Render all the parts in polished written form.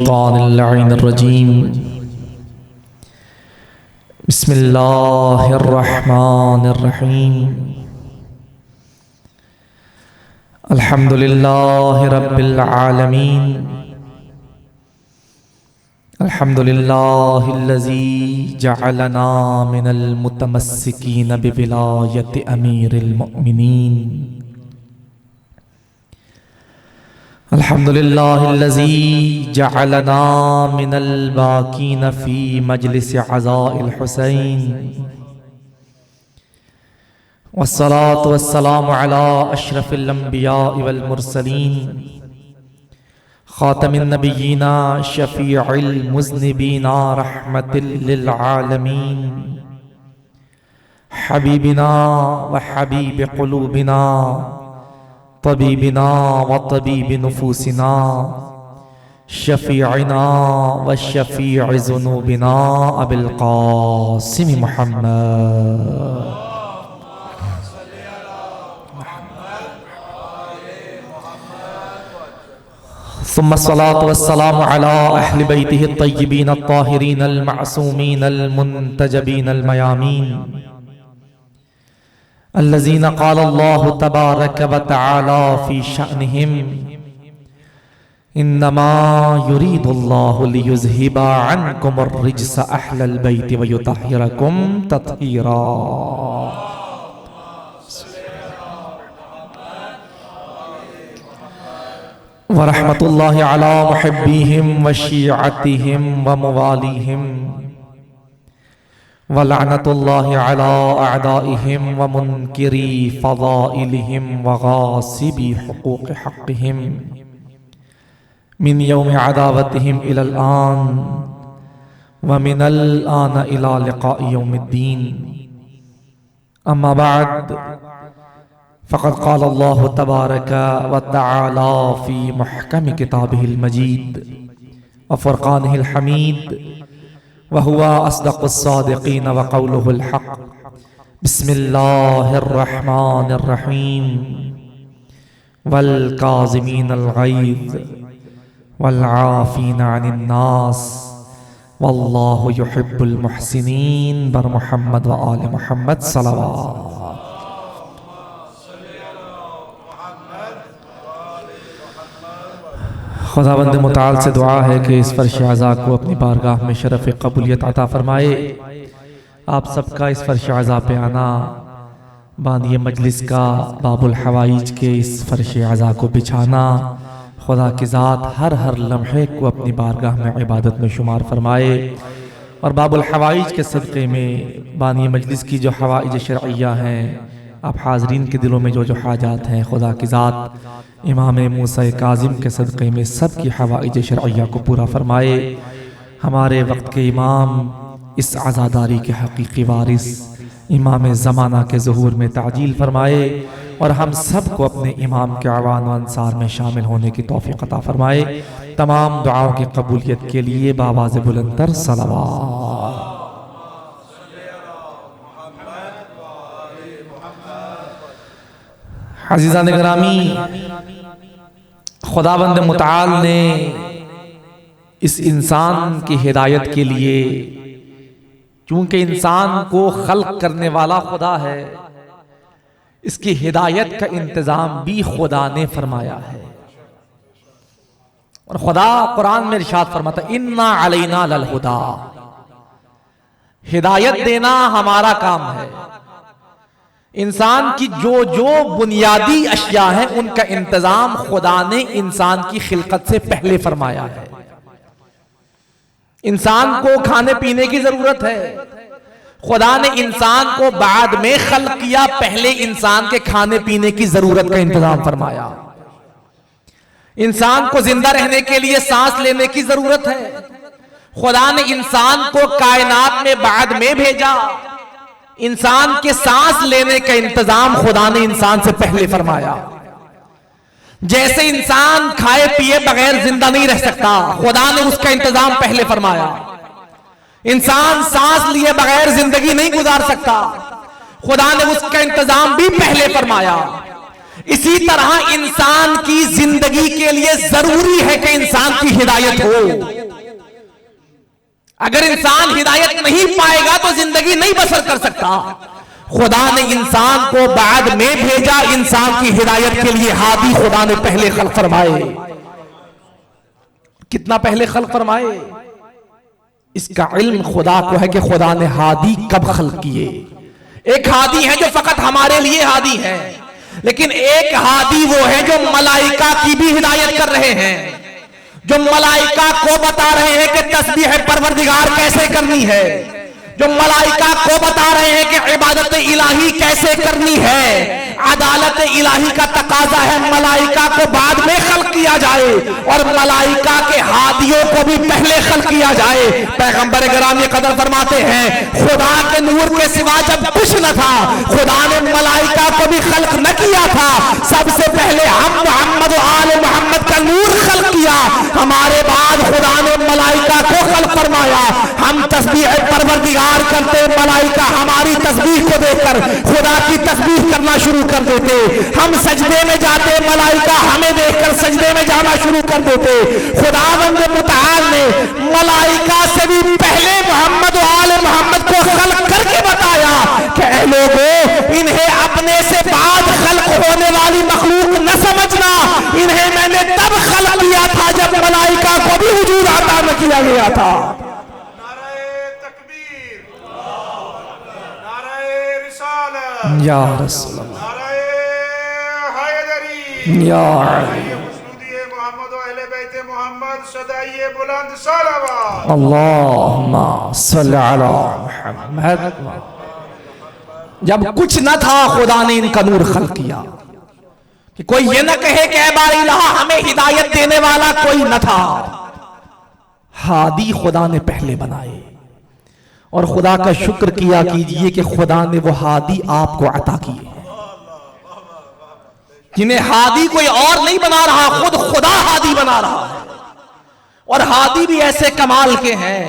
रजीम बिस्मिल्लाहिर्रहमानिर्रहीम अल्हम्दुलिल्लाहि रब्बिल आलमीन अल्हम्दुलिल्लाहिल्लज़ी जअलना मिनल मुतमस्सिकीन बिविलायति अमीरिल मुअमिनीन अल्हम्दुलिल्लाहिल्लज़ी जअलना मिनल बाकीन फ़ी मजलिस अज़ाइल हुसैन वस्सलातु वस्सलामु अला अशरफिल अंबिया वल मुरसलीन खातमिन नबिय्यीना शफ़ीइल मुज़निबीना रहमतिल लिल आलमीन हबीबिना व हबीब क़ुलूबिना तबीबिना व तबीब नुफूसिना शफ़ीइना व शफ़ीइ ज़ुनूबिना अबिल क़ासिम मुहम्मद सुम्मा सलातु वस्सलामु अला अहलि बैतिहि अत्तय्यिबीन अत्ताहिरीन अल-मअसूमीन अल-मुंतजबीन अल-मयामीन अल्लज़ीना क़ाला अल्लाहु तबारक व तआला फ़ी शअनिहिम इन्नमा युरीदुल्लाहु लियुज़हिबा अन्कुमुर रिज्स अहलल बैति व युतहिरकुम तत्हीरा। व रहमतुल्लाहि अला मुहिब्बिहिम व शिअतिहिम व मवालिहिम व लअनतुल्लाहि अला अअदाइहिम व मुनकिरी फ़ज़ाइलिहिम व गासिबी हुक़ूक़ हक़्क़िहिम मिन यौम अदावतिहिम इलल आन व मिनल आन इला लिक़ाइ यौमिद्दीन। अम्मा बअद फ़क़द क़ाल अल्लाहु तबारक व तआला फ़ी मुहकम किताबिहिल मजीद व फ़ुरक़ानिहिल हमीद व हुवा अस्दक़ुस सादिक़ीन व क़ौलुहुल हक़्क़। बिस्मिल्लाहिर्रहमानिर्रहीम वल काज़िमीनल ग़ैज़ वल आफ़ीना अनिन नास वल्लाहु युहिब्बुल मुहसिनीन बर मुहम्मद व आले मुहम्मद सल्लल्लाहु। खुदावंद मुताल से दुआ है कि इस फर्श अज़ा को अपनी बारगाह में शरफ़ कबूलियत अता फरमाए। आप सबका इस फर्श अज़ा पे आना बानिए मजलिस का बाबुल हवाइज के इस फर्श अज़ा को बिछाना खुदा की ज़ात हर हर लम्हे को अपनी बारगाह में इबादत में शुमार फरमाए और बाबुल हवाइज के सदक़े में बानिए मजलिस की जो हवाइज शरइया हैं आप हाज़रीन के दिलों में जो जो हाजात हैं खुदा की ज़ात इमाम मूसा काज़िम के सदक़े में सब की हवाइज शरइया को पूरा फरमाए। हमारे वक्त के इमाम इस आज़ादारी के हकीकी वारिस इमाम ज़माना के ज़ुहूर में ताजील फरमाए और हम सब को अपने इमाम के अवान व अंसार में शामिल होने की तौफ़ीक़ अता फरमाए। तमाम दुआओं की कबूलियत के लिए बावाज़ बुलंदतर सलावत। अज़ीज़ान गिरामी, खुदावंद मुताल ने इस इंसान की हिदायत के लिए, चूंकि इंसान को खल्क करने वाला खुदा है, इसकी हिदायत का इंतजाम भी खुदा ने फरमाया है। और खुदा कुरान में इरशाद फरमाता इन्ना अलैना लल हुदा, हिदायत देना हमारा काम है। इंसान की जो जो बुनियादी अशिया हैं उनका इंतजाम खुदा ने इंसान की खिलकत से पहले फरमाया है। इंसान को खाने पीने की जरूरत है, खुदा ने इंसान को बाद में खल्क किया, पहले इंसान के खाने पीने की जरूरत का इंतजाम फरमाया। इंसान को जिंदा रहने के लिए सांस लेने की जरूरत है, खुदा ने इंसान को कायनात में बाद में भेजा। इंसान के सांस लेने का इंतजाम खुदा ने इंसान से पहले फरमाया। जैसे इंसान खाए पिए बगैर जिंदा नहीं रह सकता, खुदा ने उसका इंतजाम पहले फरमाया। इंसान सांस लिए बगैर जिंदगी नहीं गुजार सकता, खुदा ने उसका इंतजाम भी पहले फरमाया। इसी तरह इंसान की जिंदगी के लिए जरूरी है कि इंसान की हिदायत हो। अगर इंसान हिदायत नहीं पाएगा तो जिंदगी नहीं बसर कर सकता। खुदा ने इंसान को बाद में भेजा इंसान की हिदायत के लिए। हादी खुदा ने पहले खल्क फरमाए। कितना पहले खल्क फरमाए? इसका इल्म खुदा को है कि खुदा ने हादी कब खल्क किए। एक हादी है जो फकत हमारे लिए हादी है, लेकिन एक हादी वो है जो मलाइका की भी हिदायत कर रहे हैं, जो मलाइका को बता रहे हैं कि तस्बीह परवरदिगार कैसे करनी है, जो मलाइका को बता रहे हैं कि इबादत इलाही कैसे करनी है। अदालत इलाही का तकाजा है मलाइका को बाद में खल्क किया जाए और मलाइका के हादियों को भी पहले खल्क किया जाए। पैगंबर गिरामी कदर फरमाते हैं खुदा के नूर के सिवा जब कुछ न था, खुदा ने मलाइका को भी खल्क न किया था। सबसे पहले हम मोहम्मद आले मोहम्मद का नूर खल्क किया, हमारे बाद खुदा ने मलाइका को खल्क फरमाया। हम तस्बीह परवरदिगार करते, मलाइका हमारी तस्बीह को देखकर खुदा की तस्बीह करना शुरू कर देते। हम सजदे में जाते, मलाइका हमें देखकर सजदे में जाना शुरू कर देते। खुदावंद मुतआल ने मलाइका से भी पहले मोहम्मद आले मोहम्मद को खल्क करके बताया कि ऐ लोगों, इन्हें अपने से बाद खल्क होने वाली मखलूक न समझना, इन्हें मैंने तब खल्क किया था जब मलाइका को भी वजूद अता न किया गया था। या रसूल अल्लाह, या अल्लाहुम्मा सल्ली अला मुहम्मद। जब कुछ न था खुदा ने इनका नूर खल्क किया कि कोई ये न कहे कि ऐ बारी इलाहा हमें हिदायत देने वाला कोई न था। हादी खुदा ने पहले बनाए और खुदा का शुक्र किया कीजिए कि खुदा ने वो हादी आपको अता किए, जिन्हें हादी कोई और नहीं बना रहा, खुद खुदा हादी बना रहा है। और हादी भी ऐसे कमाल के हैं,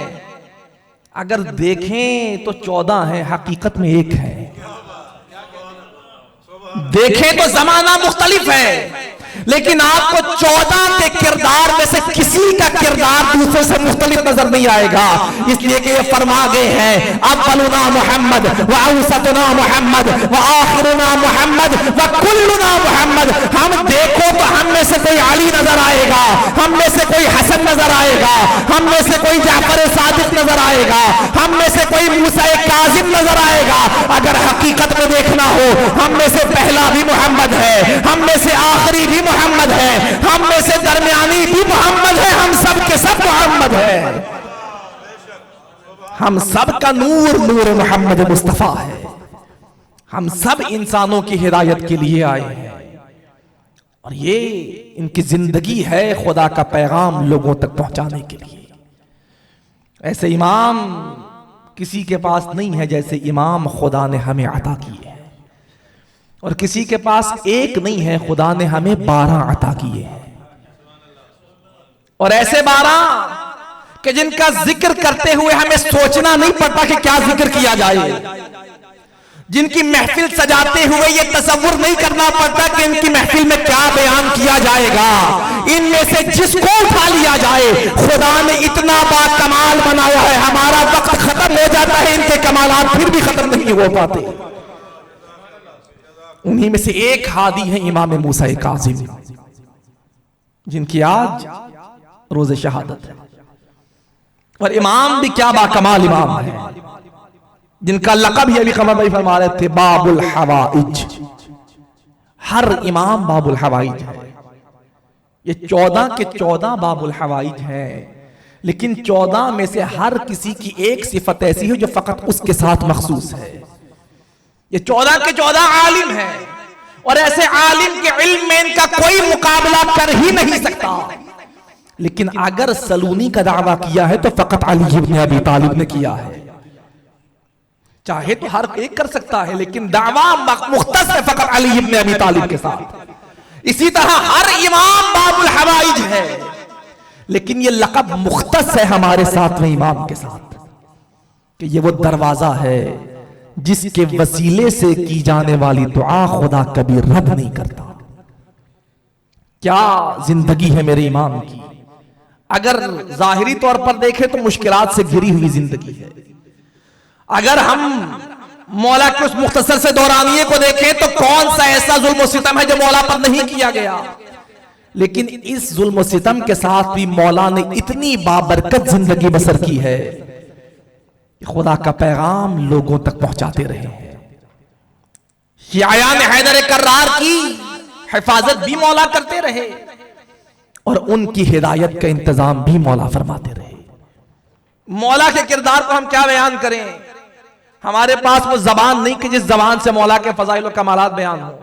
अगर देखें तो 14 हैं, हकीकत में एक है। देखें तो जमाना मुख्तलिफ है, लेकिन आपको 14 के किरदार में से किसी का किरदार दूसरे से मुख्तलिफ नजर नहीं आएगा। इसलिए कि ये फरमा गए हैं अव्वलुना मोहम्मद व औसतुना मोहम्मद व आखिरुना मोहम्मद व कुल्लुना मोहम्मद। हम देखो तो हम में से कोई अली नजर आएगा, हम में से कोई हसन नजर आएगा, हम में से कोई जाफर सादिक नजर आएगा, हम में से कोई मूसा काजिम नजर आएगा। अगर हकीकत में देखना हो, हम में से पहला भी मोहम्मद है, हम में से आखिरी भी मोहम्मद है, हम में से दरमियानी भी मोहम्मद है, हम सब के सब मोहम्मद है। हम सब का नूर नूर मोहम्मद मुस्तफा है। हम सब इंसानों की हिदायत के लिए आए हैं और ये इनकी जिंदगी है खुदा का पैगाम लोगों तक पहुंचाने के लिए। ऐसे इमाम किसी के पास नहीं है जैसे इमाम खुदा ने हमें अता किए हैं, और किसी के पास एक नहीं है, खुदा ने हमें 12 अता किए हैं। और ऐसे 12 कि जिनका जिक्र करते हुए हमें सोचना नहीं पड़ता कि क्या जिक्र किया जाए, जिनकी महफिल सजाते हुए ये तसव्वुर नहीं करना पड़ता कि इनकी महफिल में क्या बयान किया जाएगा। इनमें से जिसको उठा लिया जाए, खुदा ने इतना बाकमाल बनाया है, हमारा वक्त खत्म हो जाता है, इनके कमालात फिर भी खत्म नहीं हो पाते। उन्हीं में से एक हादी है इमाम मूसा काजिम, जिनकी आज रोज़े शहादत है। और इमाम भी क्या बाकमाल इमाम है, जिनका लक़ब ही अभी कमर भाई फरमा रहे थे बाबुल हवाइज। हर इमाम बाबुल हवाइज है। ये 14 के 14 बाबुल हवाइज है, लेकिन 14 में से हर किसी की एक सिफत ऐसी है जो फकत उसके साथ मखसूस है। ये 14 के 14 आलिम है, और ऐसे आलिम के इल्म में इनका कोई मुकाबला कर ही नहीं सकता। लेकिन अगर सलूनी का दावा किया है तो फकत अली इब्न अबी तालिब ने किया है। चाहे तो हर एक कर सकता है, लेकिन दावा मुख्तस है फकत अली इब्न अबी तालिब के साथ। इसी तरह हर इमाम बाबुल हवाइज है, लेकिन ये लक़ब मुख्तस है हमारे साथ में इमाम के साथ कि ये वो दरवाजा है जिसके वसीले से की जाने वाली दुआ खुदा कभी रद्द नहीं करता। क्या जिंदगी है मेरे इमाम की। अगर जाहिरी तौर पर देखें तो मुश्किलात से घिरी हुई जिंदगी है। अगर हम मौला के उस मुख्तसर से दौरानिये को देखें तो कौन सा ऐसा जुल्म सितम है जो मौला पर नहीं किया गया। लेकिन इस जुल्म सितम के साथ भी मौला ने इतनी बाबरकत जिंदगी बसर की है, खुदा का पैगाम लोगों तक पहुंचाते रहे हैं। शियायान हैदर कर्रार की हिफाजत भी मौला करते रहे और उनकी हिदायत का इंतजाम भी मौला फरमाते रहे। मौला के किरदार को हम क्या बयान करें, हमारे पास वो जबान नहीं कि जिस जबान से मौला के फजाइल और कमालात बयान हो।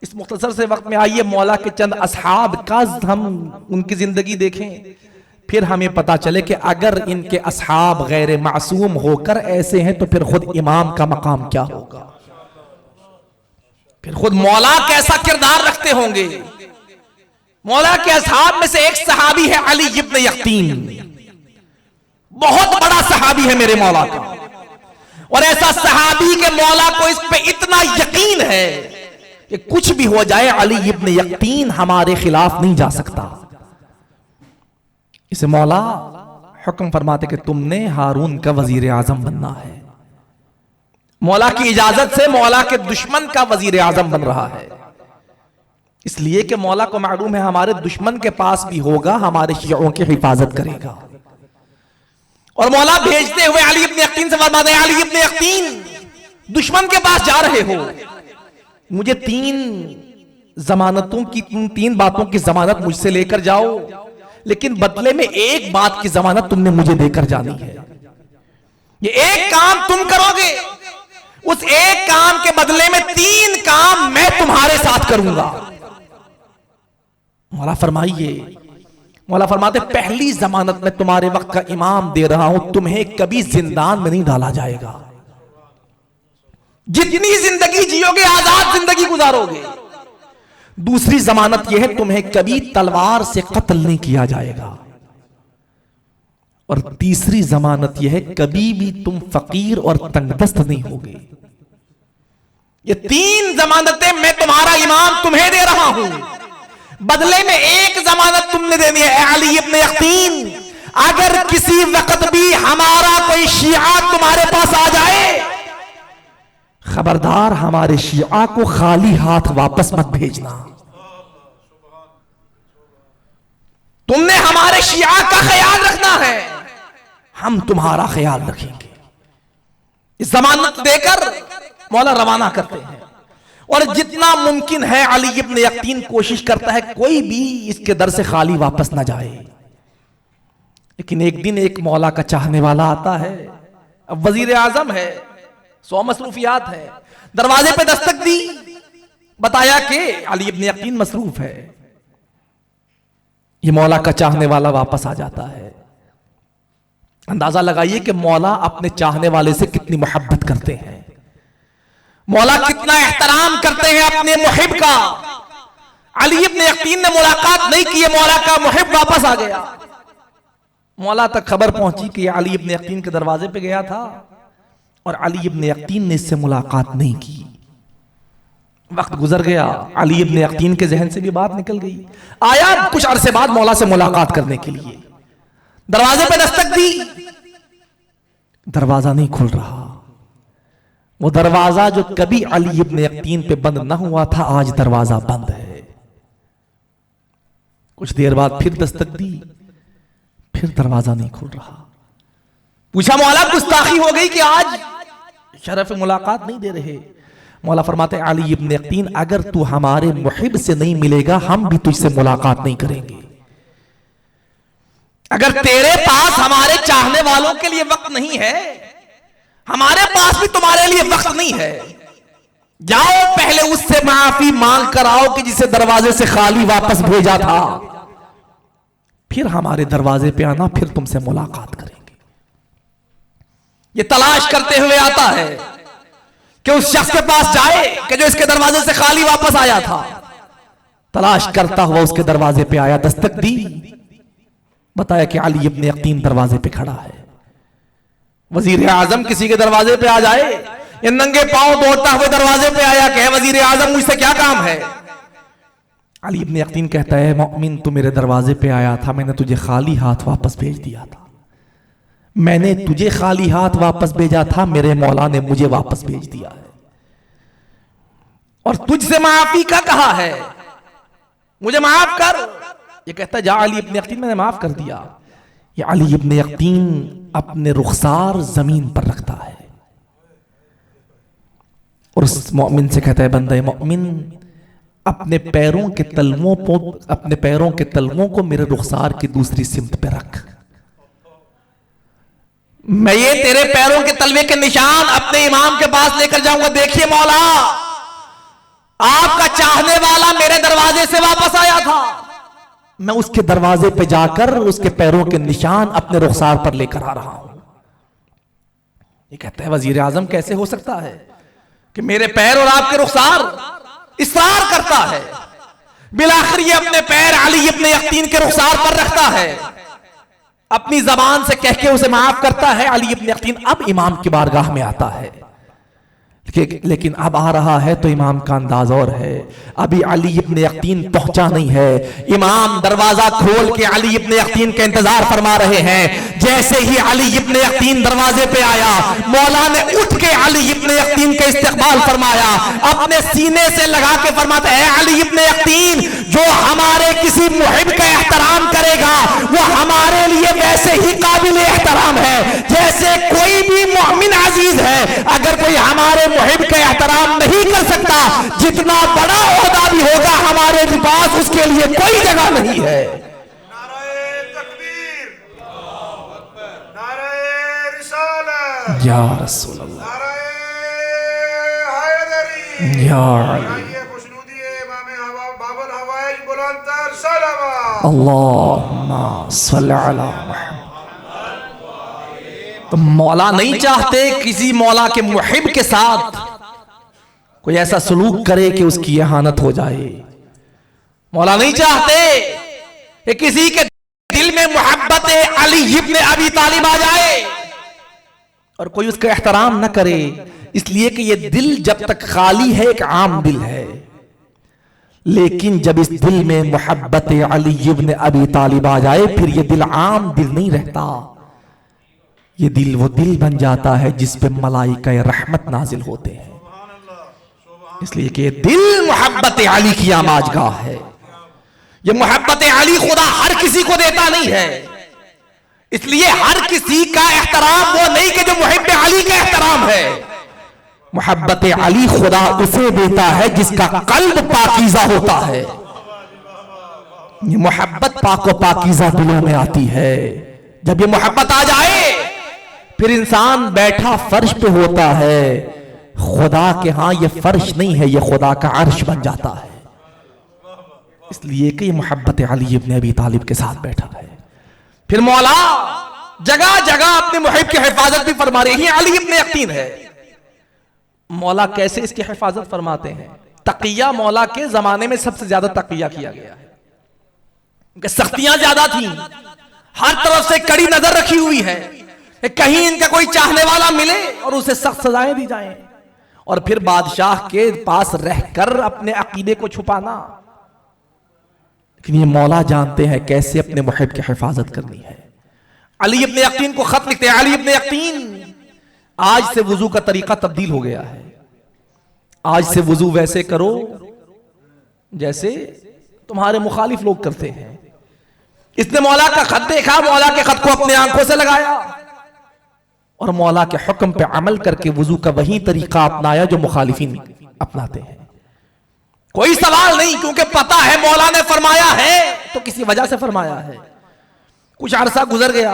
इस मुख्तसर से वक्त में आइए मौला के चंद असहाब का हम उनकी जिंदगी देखें, फिर हमें पता चले कि अगर इनके असहाब गैर मासूम होकर ऐसे हैं तो फिर खुद इमाम का मकाम क्या होगा, फिर खुद मौला कैसा किरदार रखते होंगे। मौला के असहाब में से एक सहाबी है अली इब्न यकीन, बहुत बड़ा सहाबी है मेरे मौला का, और ऐसा सहाबी के मौला को इस पे इतना यकीन है कि कुछ भी हो जाए अली इब्न यकीन हमारे खिलाफ नहीं जा सकता। इसे मौला हुक्म फरमाते कि तुमने हारून का वजीर आजम बनना है। मौला की इजाजत से मौला के दुश्मन का वजीर आजम बन रहा है, इसलिए कि मौला को मालूम है हमारे दुश्मन के पास भी होगा, हमारे शियों की हिफाजत करेगा। और मौला भेजते हुए अली इब्न यकीन से फरमाते हैं, अली इब्न यकीन दुश्मन के पास जा रहे हो, मुझे 3 जमानतों की 3 बातों की जमानत मुझसे लेकर जाओ, लेकिन बदले में एक बात की जमानत तुमने मुझे देकर जानी है। ये एक काम तुम करोगे, उस एक काम के बदले में 3 काम मैं तुम्हारे साथ करूंगा। मौला फरमाइए, मौला फरमाते पहली जमानत में तुम्हारे वक्त का इमाम दे रहा हूं, तुम्हें कभी जिंदान में नहीं डाला जाएगा। जितनी जिंदगी जियोगे आजाद जिंदगी गुजारोगे। दूसरी जमानत यह है तुम्हें कभी तलवार से कत्ल नहीं किया जाएगा। और तीसरी जमानत यह है कभी भी तुम फकीर और तंगदस्त नहीं होगे। ये 3 जमानतें मैं तुम्हारा इमाम तुम्हें दे रहा हूं, बदले में एक जमानत तुमने देनी है अली इब्न यकीन। अगर किसी वक्त भी हमारा कोई शिया तुम्हारे पास आ जाए, खबरदार हमारे शिया को खाली हाथ वापस मत भेजना। तुमने हमारे शिया का ख्याल रखना है, हम तुम्हारा ख्याल रखेंगे। इस जमानत देकर मौला रवाना करते हैं, और जितना मुमकिन है अली इब्न यकीन कोशिश करता है कोई भी इसके दर से खाली वापस ना जाए। लेकिन एक दिन एक मौला का चाहने वाला आता है, अब वजीर आजम है, 100 मसरूफियात है, दरवाजे पे दस्तक दी, बताया कि अली इब्न यकीन मसरूफ है। ये मौला का चाहने वाला वापस आ जाता है। अंदाजा लगाइए कि मौला अपने चाहने वाले से कितनी मोहब्बत करते हैं, मौला कितना एहतराम करते हैं अपने मुहिब का। अली इब्न यकीन ने मुलाकात नहीं की, मौला का मुहिब वापस आ गया। मौला तक खबर पहुंची कि अली इब्न यकीन के दरवाजे पे गया था और अली इब्न यकीन ने इससे मुलाकात नहीं की। वक्त गुजर गया, अली इब्न यकीन के जहन से भी बात निकल गई। आया कुछ अरसे बाद मौला से मुलाकात करने के लिए, दरवाजे पे दस्तक दी, दरवाजा नहीं खुल रहा। वो दरवाजा जो कभी अली इब्न यकीन पे बंद ना हुआ था, आज दरवाजा बंद है। कुछ देर बाद फिर दस्तक दी, फिर दरवाजा नहीं खुल रहा। पूछा मौला गुस्ताखी हो गई कि आज शरफ मुलाकात नहीं दे रहे। मौला फरमाते अली इब्न यकीन अगर तू हमारे मुहिब से नहीं मिलेगा हम भी तुझसे मुलाकात नहीं करेंगे। अगर तेरे पास हमारे चाहने वालों के लिए वक्त नहीं है, हमारे पास भी तुम्हारे लिए वक्त नहीं है। जाओ पहले उससे माफी मांग कर आओ कि जिसे दरवाजे से खाली वापस भेजा था, फिर हमारे दरवाजे पे आना, फिर तुमसे मुलाकात करेंगे। ये तलाश करते हुए आता है कि उस शख्स के पास जाए कि जो इसके दरवाजे से खाली वापस आया था। तलाश करता हुआ उसके दरवाजे पे आया, दस्तक दी, बताया कि अली इब्न यकीन दरवाजे पे खड़ा है। वजीर आजम किसी के दरवाजे पे आ जाए, ये नंगे पांव दौड़ता हुए दरवाजे पे आया कि वजीर आजम मुझसे क्या काम है। अली इब्न यकीन कहता है, मोमिन तू मेरे दरवाजे पे आया था, मैंने तुझे खाली हाथ वापस भेज दिया था। मैंने तुझे खाली हाथ वापस भेजा था, मेरे मौला ने मुझे वापस भेज दिया है और तुझसे माफी का कहा है, मुझे माफ कर। ये कहता है, जा अली इब्न यकीन, मैंने माफ कर दिया। ये अली इब्न यकीन अपने रुखसार जमीन पर रखता है और उस मोमिन से कहता है, बंदे मोमिन अपने पैरों के तलवों को मेरे रुखसार की दूसरी सिमत पे रख। मैं ये तेरे पैरों के तलवे के निशान अपने इमाम के पास लेकर जाऊंगा। देखिए मौला, आपका चाहने वाला मेरे दरवाजे से वापस आया था, मैं उसके दरवाजे पे जाकर उसके पैरों के निशान अपने रुखसार पर लेकर आ रहा हूं। ये कहता है, वजीर आजम कैसे हो सकता है कि मेरे पैर और आपके रुखसार? इसरार करता है, बिलाखिर ये अपने पैर अली इब्न यकीन के रुखसार पर रखता है, अपनी जबान से कह के उसे माफ करता है। अली इब्न यकीन अब इमाम की बारगाह में आता है, लेकिन अब आ रहा है तो इमाम का अंदाज और है। अभी अली इब्न यकीन पहुंचा नहीं है, इमाम दरवाजा खोल के अली इब्न यकीन का इंतजार फरमा रहे हैं। जैसे ही अली इब्न यकीन दरवाजे पे आया, मौला ने उठ के अली इब्न यकीन का इस्तकबाल फरमाया, अपने सीने से लगा के फरमाता है, अली इब्न यकीन जो हमारे किसी मुहिब का एहतराम करेगा वो हमारे लिए वैसे ही काबिल एहतराम है जैसे कोई भी मोमिन अजीज है। अगर कोई हमारे मुहिब का एहतराम नहीं कर सकता, जितना बड़ा ओहदा भी होगा हमारे पास उसके लिए कोई जगह नहीं है। नारे तकबीर, नारे रिसालत, या रसूल अल्लाह, नारे हैदरी, या अली, ये खुशनुदी इमाम बाबर हवाई बुलंदतर सलावत, अल्लाहुम्मा सल्ली अला मुहम्मद। तो मौला नहीं चाहते किसी मौला के मुहिब के साथ कोई ऐसा सलूक करे कि उसकी इहानत हो जाए। मौला नहीं चाहते कि किसी के दिल में मोहब्बत अली इब्न अबी तालिब आ जाए और कोई उसका एहतराम न करे, इसलिए कि यह दिल जब तक खाली है एक आम दिल है, लेकिन जब इस दिल में मोहब्बत अली इब्न अबी तालिब आ जाए फिर यह दिल आम दिल नहीं रहता, ये दिल वो दिल बन जाता है जिस पे मलाइका रहमत नाजिल होते हैं। इसलिए कि ये दिल मोहब्बत अली की आमाजगाह है। ये मोहब्बत अली खुदा हर किसी को देता नहीं है, इसलिए हर किसी का एहतराम वो नहीं कि जो मुहिब अली का एहतराम है। मोहब्बत अली खुदा उसे देता है जिसका कल्ब पाकीज़ा होता है। ये मोहब्बत पाको पाकीज़ा दिलों में आती है। जब ये मोहब्बत आ जाए फिर इंसान बैठा फर्श पे होता है, खुदा के हां ये फर्श नहीं है, ये खुदा का अर्श बन जाता है। इसलिए कि ये मोहब्बत अली इब्न अबी तालिब के साथ बैठा है। फिर मौला जगह जगह अपने मुहिब की हिफाजत भी फरमा रहे हैं। अली इब्न यकीन है, मौला कैसे इसकी हिफाजत फरमाते हैं? तकिया मौला के जमाने में सबसे ज्यादा तकिया किया गया है, सख्तियां ज्यादा थी, हर तरफ से कड़ी नजर रखी हुई है, कहीं इनका कोई चाहने वाला मिले और उसे सख्त सजाएं दी जाएं, और फिर बादशाह के पास रहकर अपने अकीदे को छुपाना। लेकिन ये मौला जानते हैं कैसे अपने मुहिब की हिफाजत करनी है। अली इब्न यकीन को खत लिखते हैं, अली इब्न यकीन आज से वुजू का तरीका तब्दील हो गया है। आज से वुजू वैसे करो जैसे तुम्हारे मुखालिफ लोग करते हैं। इसने मौला का खत देखा, मौला के खत को अपने आंखों से लगाया और मौला के हुक्म पे अमल करके वुजू का वही तरीका अपनाया जो मुखालिफिन अपनाते हैं। कोई सवाल नहीं, क्योंकि पता है मौला ने फरमाया है तो किसी वजह से फरमाया है। कुछ अरसा गुजर गया,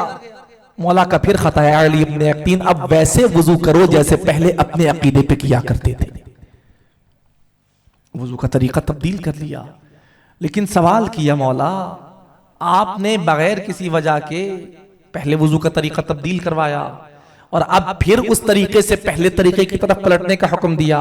मौला का फिर खत आया, अली इब्न यकीन अब वैसे वुजू करो जैसे पहले अपने अकीदे पे किया करते थे। वुजू का तरीका तब्दील कर लिया, लेकिन सवाल किया, मौला आपने बगैर किसी वजह के पहले वुजू का तरीका तब्दील करवाया और अब फिर उस तरीके से पहले तरीके की तरफ पलटने का हुक्म दिया।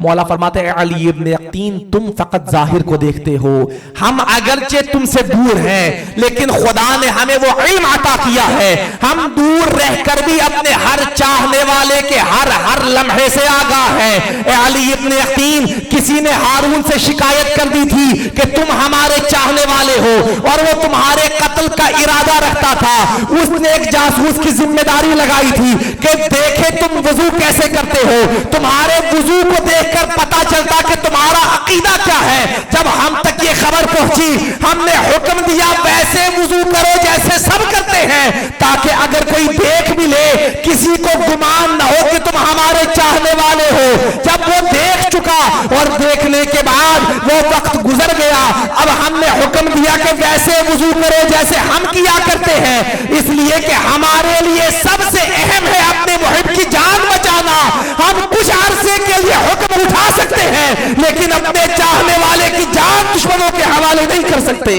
मौला फरमाते हैं अली इब्न यकीन, तुम फकत जाहिर को देखते हो, हम अगरचे तुमसे दूर हैं लेकिन खुदा ने हमें वो इल्म अता किया है, हम दूर रहकर भी अपने हर चाहने वाले के हर हर लम्हे से आगाह है। अली इब्न यकीन, किसी ने हारून से शिकायत कर दी थी कि तुम हमारे चाहने वाले हो और वो तुम्हारे कत्ल का इरादा रखता था। उसने एक जासूस की जिम्मेदारी लगाई थी कि देखे तुम वजू कैसे करते हो, तुम्हारे वजू को देखकर पता चलता कि तुम्हारा अकीदा क्या है। जब हम तक ये खबर पहुंची, हमने हुक्म दिया वैसे वजू करो जैसे सब करते हैं, ताकि अगर कोई देख भी ले किसी को गुमान ना हो कि तुम हमारे चाहने वाले हो। जब वो देख चुका और देखने के बाद वो वक्त गुजर गया, अब हमने हुक्म दिया कि वैसे वजू करो जैसे हम किया करते हैं, इसलिए कि हमारे लिए सबसे अहम है अपने मुहिब की जान बचाना। हम कुछ अरसे के लिए हुक्म उठा सकते हैं लेकिन अपने चाहने वाले की जान दुश्मनों के हवाले नहीं कर सकते।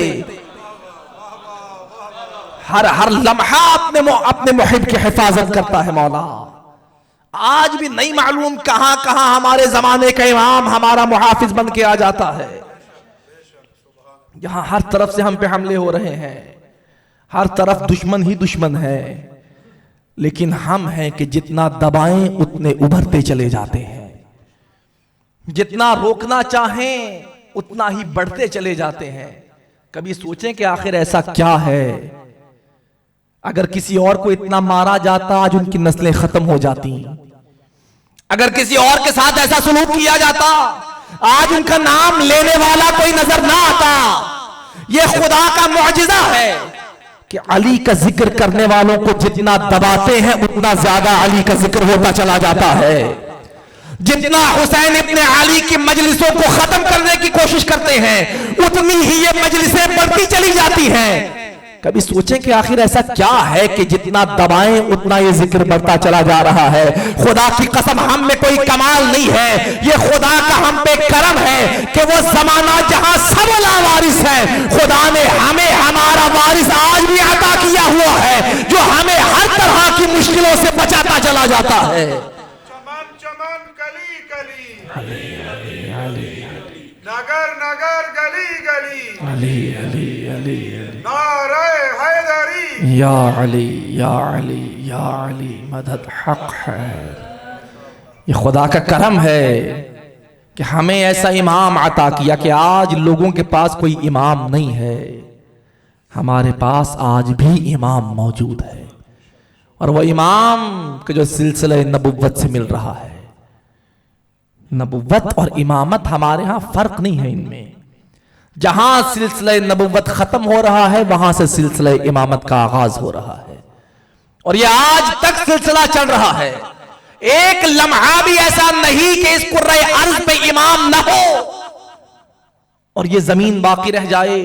हर हर लम्हा अपने मुहिब की हिफाजत करता है मौला। आज भी नहीं मालूम कहां कहां हमारे जमाने का इमाम हमारा मुहाफिज बन के आ जाता है। यहां हर तरफ से हम पे हमले हो रहे हैं, हर तरफ दुश्मन ही दुश्मन है, लेकिन हम हैं कि जितना दबाएं उतने उभरते चले जाते हैं, जितना रोकना चाहें उतना ही बढ़ते चले जाते हैं। कभी सोचें कि आखिर ऐसा क्या है, अगर किसी और को इतना मारा जाता आज उनकी नस्लें खत्म हो जाती, अगर किसी और के साथ ऐसा सलूक किया जाता आज उनका नाम लेने वाला कोई नजर ना आता। यह खुदा का मुअजिजा है कि अली का जिक्र करने वालों को जितना दबाते हैं उतना ज्यादा अली का जिक्र होता चला जाता है। जितना हुसैन इब्ने अली की मजलिसों को खत्म करने की कोशिश करते हैं उतनी ही ये मजलिसें बढ़ती चली जाती हैं। कभी सोचें कि आखिर ऐसा क्या है कि जितना दबाएं उतना ये जिक्र बढ़ता चला जा रहा है। खुदा की कसम हम में कोई कमाल नहीं है, ये खुदा का हम पे करम है कि वो जमाना जहां सब लावारिस है, खुदा ने हमें हमारा वारिस आज भी अता किया हुआ है जो हमें हर तरह की मुश्किलों से बचाता चला जाता है। चमन चमन कली कली, नगर नगर गली गली, अली अली अली नारे हैदरी, या अली या अली या अली मदद हक है। ये खुदा का करम है कि हमें ऐसा इमाम अता किया कि आज लोगों के पास कोई इमाम नहीं है, हमारे पास आज भी इमाम मौजूद है। और वह इमाम के जो सिलसिला नबुव्वत से मिल रहा है। नबुव्वत और इमामत हमारे यहां फर्क नहीं है इनमें। जहां सिलसिला नबुव्वत खत्म हो रहा है वहां से सिलसिला इमामत का आगाज हो रहा है और यह आज तक सिलसिला चल रहा है। एक लम्हा भी ऐसा नहीं कि इस कुर्रे अर्ज पे इमाम न हो और ये जमीन बाकी रह जाए।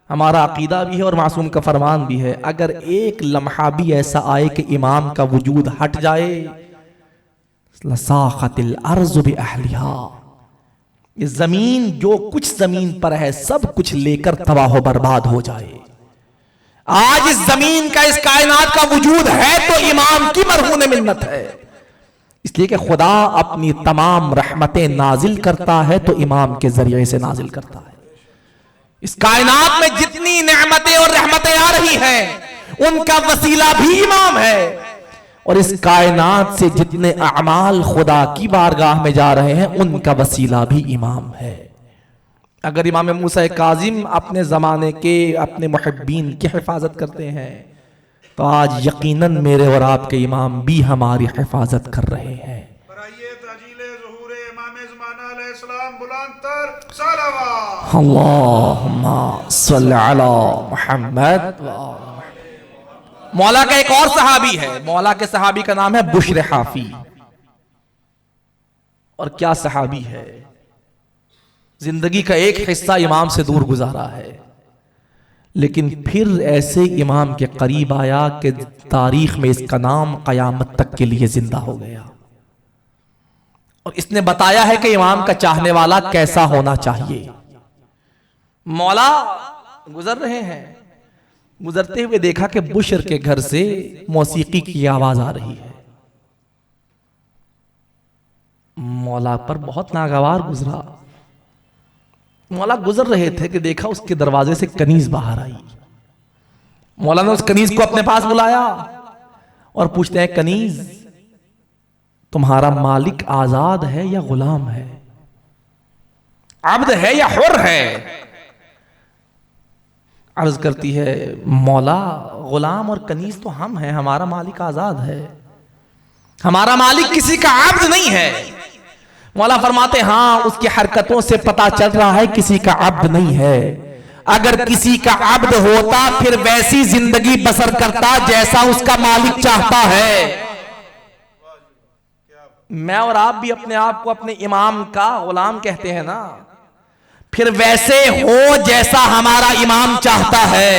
हमारा अकीदा भी है और मासूम का फरमान भी है, अगर एक लम्हा भी ऐसा आए कि इमाम का वजूद हट जाए, लसाखतिल अर्ज़ु बिअहलिहा, ये जमीन जो कुछ जमीन पर है सब कुछ लेकर तबाह बर्बाद हो जाए। आज इस जमीन का इस कायनात का वजूद है तो इमाम की मरहून मिन्नत है, इसलिए कि खुदा अपनी तमाम रहमतें नाजिल करता है तो इमाम के जरिए से नाजिल करता है। इस कायनात में जितनी नेमतें और रहमतें आ रही हैं उनका वसीला भी इमाम है और इस कायनात से जितने अमाल खुदा की बारगाह में जा रहे हैं उनका वसीला भी इमाम है। अगर इमाम मूसा काजिम अपने ज़माने के अपने मुहिब्बीन की हिफाजत करते हैं तो आज यकीनन मेरे और आपके इमाम भी हमारी हिफाजत कर रहे हैं। अल्लाहुम्मा सल्ली अला मुहम्मद। मौला का एक और सहाबी है, मौला के सहाबी का नाम है बुश्र हाफी। और क्या सहाबी है, जिंदगी का एक हिस्सा इमाम से दूर गुजारा है लेकिन फिर ऐसे इमाम के करीब आया कि तारीख में इसका नाम कयामत तक के लिए जिंदा हो गया और इसने बताया है कि इमाम का चाहने वाला कैसा होना चाहिए। मौला गुजर रहे हैं, गुजरते हुए देखा कि बुश्र के घर से मौसीकी की आवाज आ रही है। मौला पर बहुत नागवार गुजरा। मौला गुजर रहे थे कि देखा उसके दरवाजे से कनीज बाहर आई। मौला ने उस कनीज को अपने पास बुलाया और पूछते हैं, कनीज तुम्हारा मालिक आजाद है या गुलाम है, अब्द है या हुर है? अर्ज करती है, मौला गुलाम और कनीज तो हम हैं, हमारा मालिक आजाद है, हमारा मालिक किसी का अब्द नहीं है। मौला फरमाते, हाँ उसकी हरकतों से पता चल रहा है किसी का अब्द नहीं है। अगर किसी का अब्द होता फिर वैसी जिंदगी बसर करता जैसा उसका मालिक चाहता है। मैं और आप भी अपने आप को अपने इमाम का गुलाम कहते हैं ना, फिर वैसे हो जैसा हमारा इमाम चाहता है।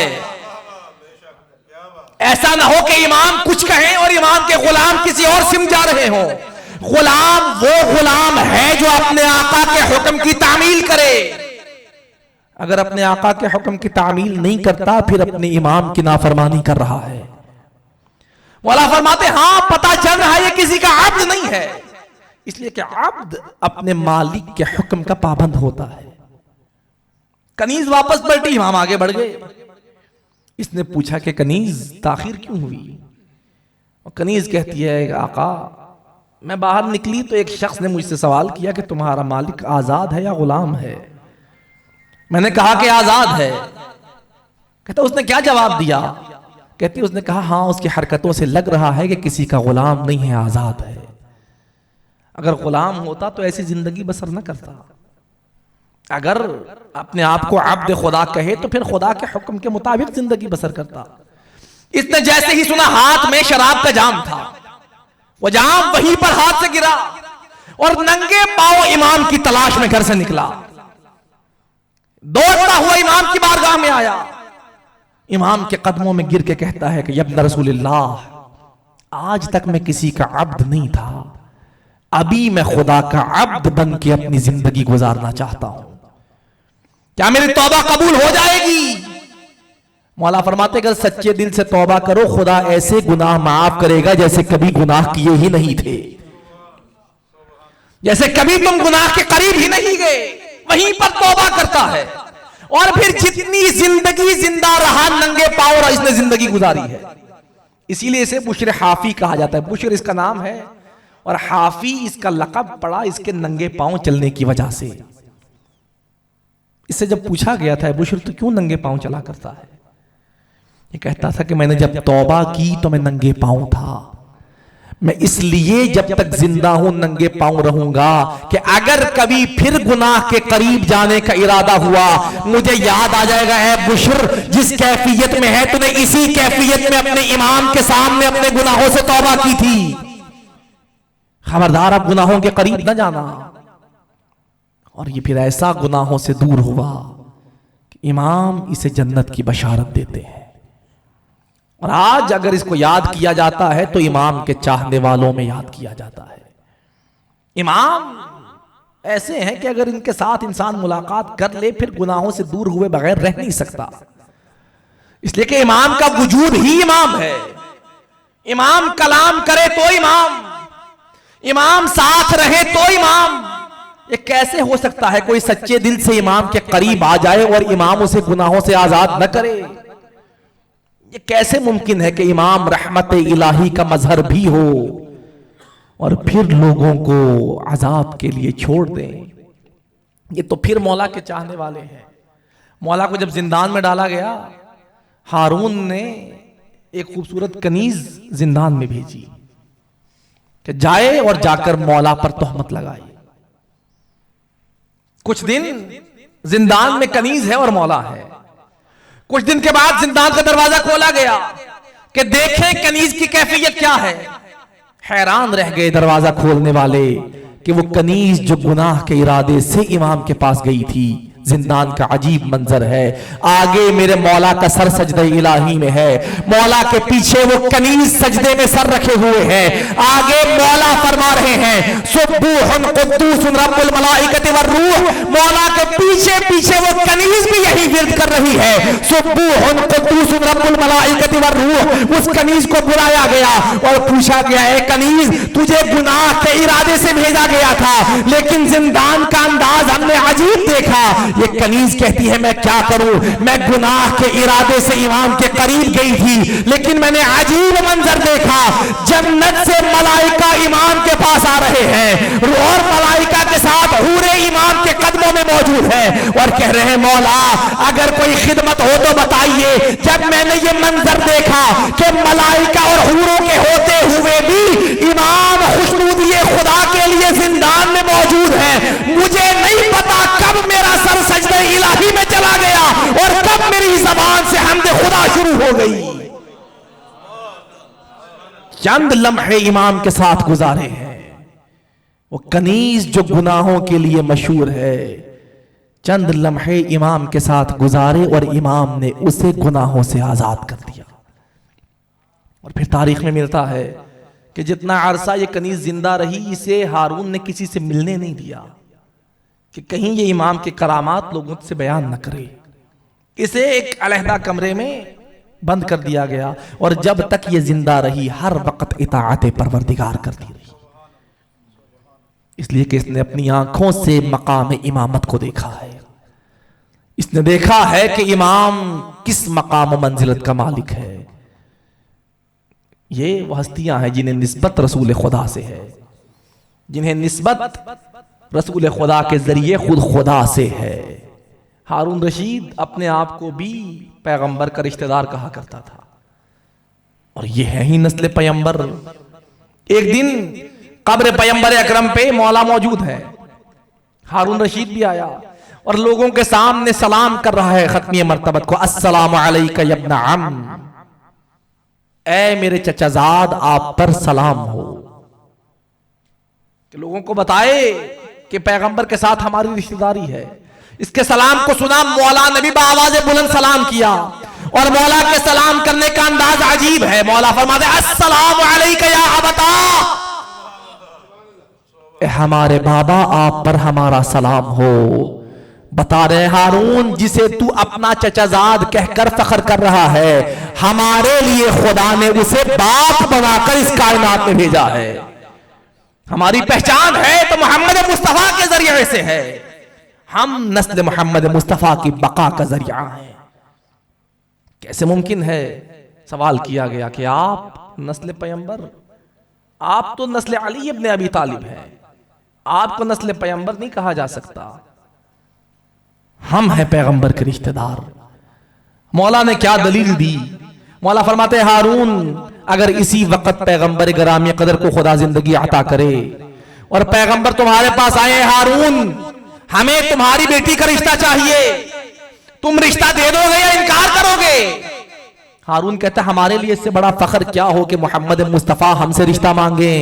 ऐसा ना हो कि इमाम कुछ कहें और इमाम के गुलाम किसी और सिम जा रहे हो। गुलाम वो गुलाम है जो अपने आका के हुक्म की तामील करे। अगर अपने आका के हुक्म की तामील नहीं करता फिर अपने इमाम की नाफरमानी कर रहा है। मौला फरमाते, हाँ पता चल रहा है ये किसी का अब्द नहीं है, इसलिए कि अब्द अपने मालिक के हुक्म का पाबंद होता है। कनीज वापस पलटी, इमाम आगे बढ़ गए। इसने पूछा कि कनीज ताखिर क्यों हुई? और कनीज कहती है, आका मैं बाहर निकली तो एक शख्स ने मुझसे सवाल किया कि तुम्हारा मालिक आजाद है या गुलाम है। मैंने कहा कि आजाद है। कहता उसने क्या जवाब दिया? कहती उसने कहा, हाँ उसकी हरकतों से लग रहा है कि किसी का गुलाम नहीं है, आजाद है। अगर गुलाम होता तो ऐसी जिंदगी बसर न करता। अगर अपने आप को अब्द खुदा कहे तो फिर खुदा के हुक्म के मुताबिक जिंदगी बसर करता। इसने जैसे ही सुना हाथ में शराब का जाम था, वो जाम वहीं पर हाथ से गिरा और नंगे पांव इमाम की तलाश में घर से निकला। दौड़ता हुआ इमाम की बारगाह में आया, इमाम के कदमों में गिर के कहता है कि यब्न रसूलल्लाह, आज तक मैं किसी का अब्द नहीं था, अभी मैं खुदा का अब्द बन के अपनी जिंदगी गुजारना चाहता हूं, क्या मेरी तौबा कबूल हो जाएगी? मौला फरमाते, अगर सच्चे दिल से तौबा करो खुदा ऐसे गुनाह माफ करेगा जैसे कभी गुनाह किए ही नहीं थे, जैसे कभी तुम गुनाह के करीब ही नहीं गए। वहीं पर तौबा करता है और फिर जितनी जिंदगी जिंदा रहा नंगे पांव और इसने जिंदगी गुजारी है। इसीलिए इसे बुशर हाफी कहा जाता है। बुशर इसका नाम है और हाफी इसका लक़ब पड़ा इसके नंगे पांव चलने की वजह से। इससे जब पूछा गया था, बुशर तो क्यों नंगे पांव चला करता है? ये कहता था कि मैंने जब तौबा की तो मैं नंगे पांव था, मैं इसलिए जब तक जिंदा हूं नंगे पांव रहूंगा कि अगर कभी फिर गुनाह के करीब जाने का इरादा हुआ मुझे याद आ जाएगा, है बुशर जिस कैफियत में है तूने इसी कैफियत में अपने इमाम के सामने अपने गुनाहों से तौबा की थी, खबरदार अब गुनाहों के करीब न जाना। और ये फिर ऐसा गुनाहों से दूर हुआ कि इमाम इसे जन्नत की बशारत देते हैं। और आज अगर इसको याद किया जाता है तो इमाम के चाहने वालों में याद किया जाता है। इमाम ऐसे हैं कि अगर इनके साथ इंसान मुलाकात कर ले फिर गुनाहों से दूर हुए बगैर रह नहीं सकता, इसलिए कि इमाम का वजूद ही इमाम है। इमाम कलाम करे तो इमाम साथ रहे तो इमाम। ये कैसे हो सकता है कोई सच्चे दिल से इमाम के करीब आ जाए और इमाम उसे गुनाहों से आजाद न करे? ये कैसे मुमकिन है कि इमाम रहमत इलाही का मजहर भी हो और फिर लोगों को अजाब के लिए छोड़ दें? ये तो फिर मौला के चाहने वाले हैं। मौला को जब जिंदान में डाला गया, हारून ने एक खूबसूरत कनीज जिंदान में भेजी कि जाए और जाकर मौला पर तोहमत लगाए। कुछ दिन जिंदान में कनीज है और मौला है। कुछ दिन के बाद जिंदान का दरवाजा खोला गया कि देखें कनीज की कैफियत क्या है। हैरान रह गए दरवाजा खोलने वाले कि वो कनीज जो गुनाह के इरादे से इमाम के पास गई थी जिंदान का अजीब मंजर है। आगे मेरे मौला का सर सजदे इलाही में है, मौला के पीछे वो कनीज सजदे में सर रखे हुए हैं। आगे मौला फरमा रहे हैं सुब्बूहुन कुद्दूसुन रब्बुल मलाइकति वर्रूह, मौला के पीछे पीछे वो कनीज भी यही विर्द कर रही है सुब्बूहुन कुद्दूसुन रब्बुल मलाइकति वर्रूह। उस कनीज को बुलाया गया और पूछा गया, ए कनीज तुझे गुनाह के इरादे से भेजा गया था, लेकिन जिंदान का अंदाज हमने अजीब देखा। ये कनीज कहती है मैं क्या करूं, मैं गुनाह के इरादे से इमाम के करीब गई थी, लेकिन मैंने अजीब मंजर देखा। जन्नत से मलाइका इमाम के पास आ रहे हैं और मलाइका के साथ हूरे इमाम के कदमों में मौजूद है और कह रहे हैं मौला अगर कोई खिदमत हो तो बताइए। जब मैंने ये मंजर देखा कि मलाइका और हूरों के होते हुए भी इमाम खुशनूदिये खुदा के लिए जिंदान में मौजूद है, मुझे नहीं पता कब मेरा सर सजदे इलाही में चला गया और कब मेरी जबान से हमद खुदा शुरू हो गई। चंद लम्हे इमाम के साथ गुजारे हैं। वो कनीज जो गुनाहों के लिए मशहूर है, चंद लम्हे इमाम के साथ गुजारे और इमाम ने उसे गुनाहों से आजाद कर दिया। और फिर तारीख में मिलता है कि जितना अरसा ये कनीज जिंदा रही, इसे हारून ने किसी से मिलने नहीं दिया कि कहीं ये इमाम के करामात लोगों से बयान न करे। इसे एक अलहदा कमरे में बंद कर दिया गया और जब तक ये जिंदा रही हर वक्त इताअत परवरदिगार करती रही, इसलिए कि इसने अपनी आंखों से मकाम इमामत को देखा है। इसने देखा है कि इमाम किस मकाम मंजिलत का मालिक है। ये वो हस्तियां हैं जिन्हें निस्बत रसूल खुदा से है, जिन्हें निस्बत रसूल खुदा के जरिए खुद खुदा से है। हारून रशीद अपने आप को भी पैगंबर का रिश्तेदार कहा करता था और ये है ही नस्ल पैगंबर। एक दिन कब्र पैगंबर अकरम पे मौला मौजूद है, हारून रशीद भी आया और लोगों के सामने सलाम कर रहा है खत्मी मर्तबत को, अस्सलामु अलैका या इब्न अम, ऐ मेरे चचाजाद आप पर सलाम हो। कि लोगों को बताए कि पैगंबर के साथ हमारी रिश्तेदारी है। इसके सलाम को सुना मौला ने भी बावाज़े बुलंद सलाम किया और मौला के सलाम करने का अंदाज अजीब है। मौला फरमाते अस्सलामु अलैका या अबता, हमारे बाबा आप पर हमारा सलाम हो। बता रहे हारून जिसे तू अपना चचाजाद कहकर फख्र कर रहा है, हमारे लिए खुदा ने उसे बाप बनाकर इस कायनात में भेजा है। हमारी पहचान है तो मोहम्मद मुस्तफा के जरिए से है, हम नस्ल मोहम्मद मुस्तफा की बका का जरिया है। कैसे मुमकिन है, सवाल किया गया कि आप नस्ल पैगंबर, आप तो नस्ल अली इब्न अबी तालिब है, आपको नस्ल पैगंबर नहीं कहा जा सकता। हम हैं पैगंबर के रिश्तेदार। मौला ने क्या दलील दी? मौला फरमाते हारून अगर इसी वक्त पैगंबर गिरामी कदर को खुदा जिंदगी अता करे और पैगंबर तुम्हारे पास आए, हारून हमें तुम्हारी बेटी का रिश्ता चाहिए, तुम रिश्ता दे दोगे या इनकार करोगे? हारून कहता हमारे लिए इससे बड़ा फख्र क्या हो कि मोहम्मद मुस्तफा हमसे रिश्ता मांगे।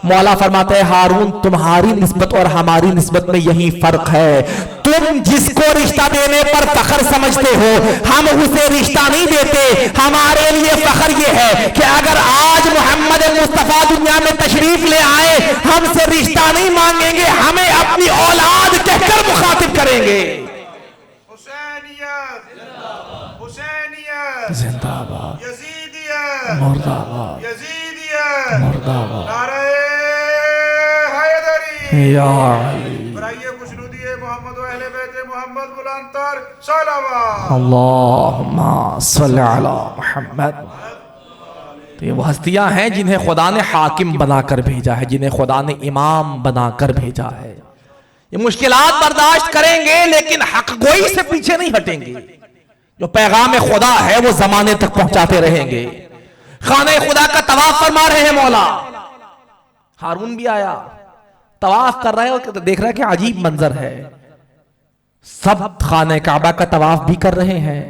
मौला फरमाते हैं हारून तुम्हारी निस्बत और हमारी निस्बत में यही फर्क है, तुम जिसको रिश्ता देने पर फख्र समझते हो हम उसे रिश्ता नहीं देते। हमारे लिए फख्र ये है कि अगर आज मोहम्मद मुस्तफा दुनिया में तशरीफ ले आए, हमसे रिश्ता नहीं मांगेंगे, हमें अपनी औलाद कहकर मुखातिब करेंगे। जिंदाबाद, मुर्दाबाद, मुर्दाबाद, या मोहम्मद बुलंदतर सलावत, अल्लाहुम्मा सल्ली अला मुहम्मद। तो ये वो हस्तियां हैं जिन्हें खुदा ने हाकिम बनाकर भेजा है, जिन्हें खुदा ने इमाम बनाकर भेजा है। ये मुश्किलात बर्दाश्त करेंगे लेकिन हक गोई से पीछे नहीं हटेंगे। जो पैगाम खुदा है वो जमाने तक पहुंचाते रहेंगे। खाने खुदा का तवाफ फरमा रहे हैं मौला, हारून भी आया, तवाफ कर रहा है और देख रहा है कि अजीब मंजर है। सब खाने काबा का तवाफ भी कर रहे हैं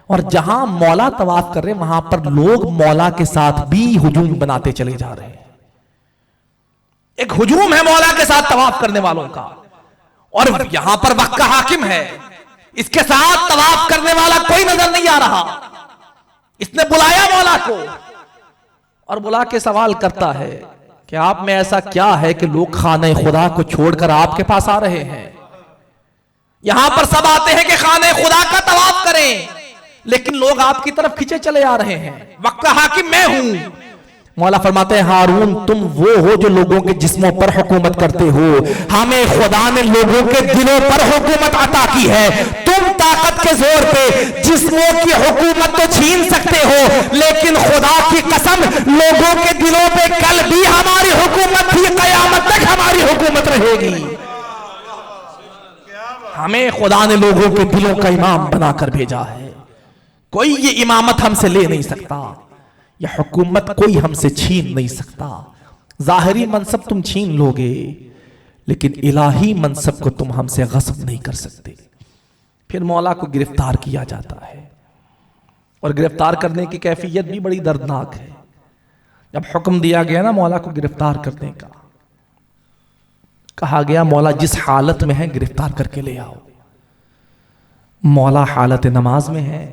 और जहां मौला तवाफ कर रहे हैं वहां पर लोग मौला के साथ भी हुजूम बनाते चले जा रहे हैं। एक हुजूम है मौला के साथ तवाफ करने वालों का और यहां पर वक्त का हाकिम है, इसके साथ तवाफ करने वाला कोई नजर नहीं आ रहा। इसने बुलाया मौला को और बुला के सवाल करता है कि आप में ऐसा क्या है कि लोग खाने खुदा को छोड़कर आपके पास आ रहे हैं। यहां पर सब आते हैं कि खाने खुदा का तवाफ करें, लेकिन लोग आपकी तरफ खींचे चले आ रहे हैं। वक्त का हाकिम मैं हूं। मौला फरमाते हैं, हारून तुम वो हो जो लोगों के जिस्मों पर हुकूमत करते हो, हमें खुदा ने लोगों के दिलों पर हुकूमत अता की है। तुम ताकत के जोर पे जिस्मों की हुकूमत तो छीन सकते हो, लेकिन खुदा की कसम लोगों के दिलों पे कल भी हमारी हुकूमत थी, कयामत तक हमारी हुकूमत रहेगी। हमें खुदा ने लोगों के दिलों का इमाम बनाकर भेजा है। कोई ये इमामत हमसे ले नहीं सकता, यह हुकूमत कोई हमसे छीन नहीं सकता। जाहिरी मनसब तुम छीन लोगे, लेकिन इलाही मनसब को तुम हमसे गस्ब नहीं कर सकते। फिर मौला को गिरफ्तार किया जाता है, और गिरफ्तार करने की कैफियत भी बड़ी दर्दनाक है। जब हुक्म दिया गया ना मौला को गिरफ्तार करने का, कहा गया मौला जिस हालत में है गिरफ्तार करके ले आओ। मौला हालत नमाज में है